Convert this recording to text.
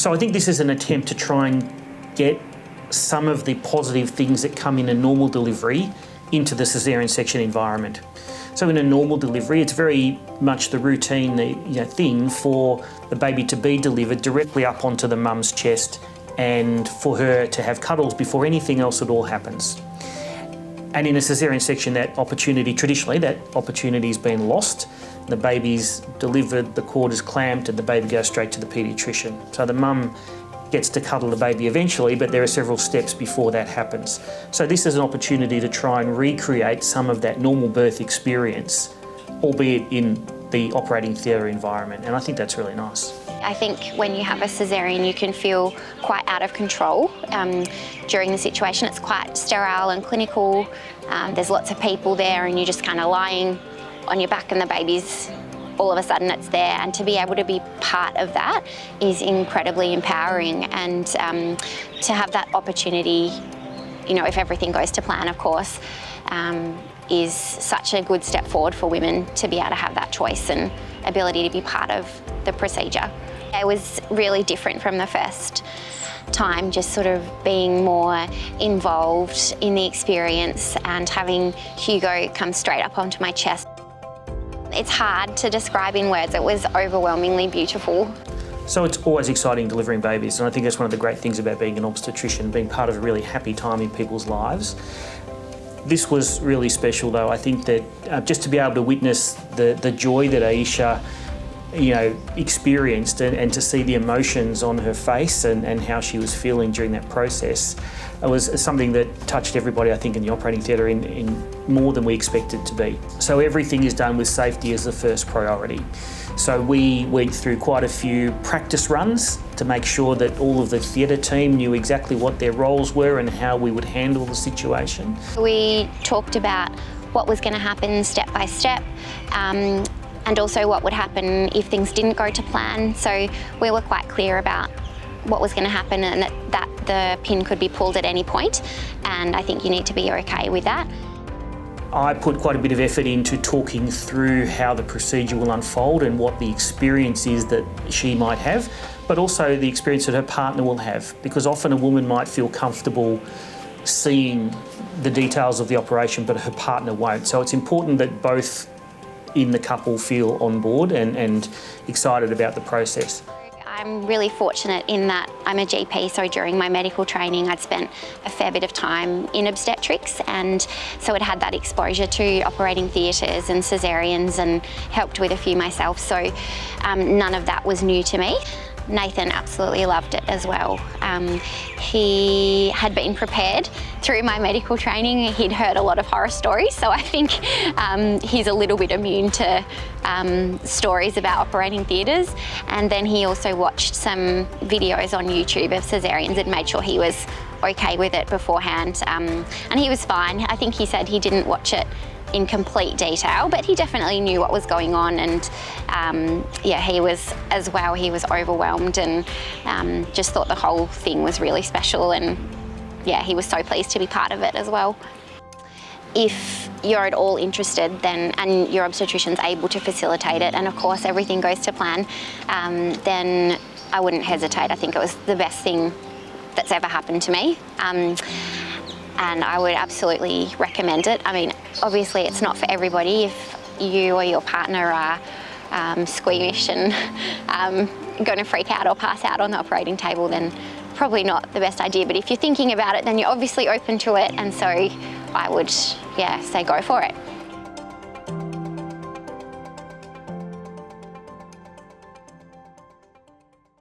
So I think this is an attempt to try and get some of the positive things that come in a normal delivery into the caesarean section environment. So in a normal delivery, it's very much the routine thing for the baby to be delivered directly up onto the mum's chest and for her to have cuddles before anything else at all happens. And in a caesarean section, traditionally that opportunity's been lost. The baby's delivered, the cord is clamped, and the baby goes straight to the paediatrician. So the mum gets to cuddle the baby eventually, but there are several steps before that happens. So this is an opportunity to try and recreate some of that normal birth experience, albeit in the operating theatre environment, and I think that's really nice. I think when you have a caesarean, you can feel quite out of control during the situation. It's quite sterile and clinical. There's lots of people there and you're just kind of lying on your back and the baby's all of a sudden it's there, and to be able to be part of that is incredibly empowering, and to have that opportunity, if everything goes to plan, of course, is such a good step forward for women to be able to have that choice and ability to be part of the procedure. It was really different from the first time, just sort of being more involved in the experience and having Hugo come straight up onto my chest. It's hard to describe in words. It was overwhelmingly beautiful. So it's always exciting delivering babies, and I think that's one of the great things about being an obstetrician, being part of a really happy time in people's lives. This was really special though. I think that just to be able to witness the joy that Ayesha experienced and to see the emotions on her face and how she was feeling during that process, it was something that touched everybody, I think, in the operating theatre in more than we expected to be. So everything is done with safety as the first priority. So we went through quite a few practice runs to make sure that all of the theatre team knew exactly what their roles were and how we would handle the situation. We talked about what was going to happen step by step, and also what would happen if things didn't go to plan. So we were quite clear about what was going to happen and that the pin could be pulled at any point, and I think you need to be okay with that. I put quite a bit of effort into talking through how the procedure will unfold and what the experience is that she might have, but also the experience that her partner will have, because often a woman might feel comfortable seeing the details of the operation, but her partner won't. So it's important that both in the couple feel on board and excited about the process. I'm really fortunate in that I'm a GP, so during my medical training I'd spent a fair bit of time in obstetrics, and so I'd had that exposure to operating theatres and caesareans and helped with a few myself, so none of that was new to me. Nathan absolutely loved it as well. He had been prepared through my medical training. He'd heard a lot of horror stories, so I think he's a little bit immune to stories about operating theatres. And then he also watched some videos on YouTube of caesareans and made sure he was okay with it beforehand. And he was fine. I think he said he didn't watch it in complete detail, but he definitely knew what was going on, and he was as well. He was overwhelmed and just thought the whole thing was really special, and he was so pleased to be part of it as well. If you're at all interested and your obstetrician's able to facilitate it, and of course everything goes to plan, then I wouldn't hesitate. I think it was the best thing that's ever happened to me. And I would absolutely recommend it. I mean, obviously it's not for everybody. If you or your partner are squeamish and going to freak out or pass out on the operating table, then probably not the best idea. But if you're thinking about it, then you're obviously open to it, and so I would, say go for it.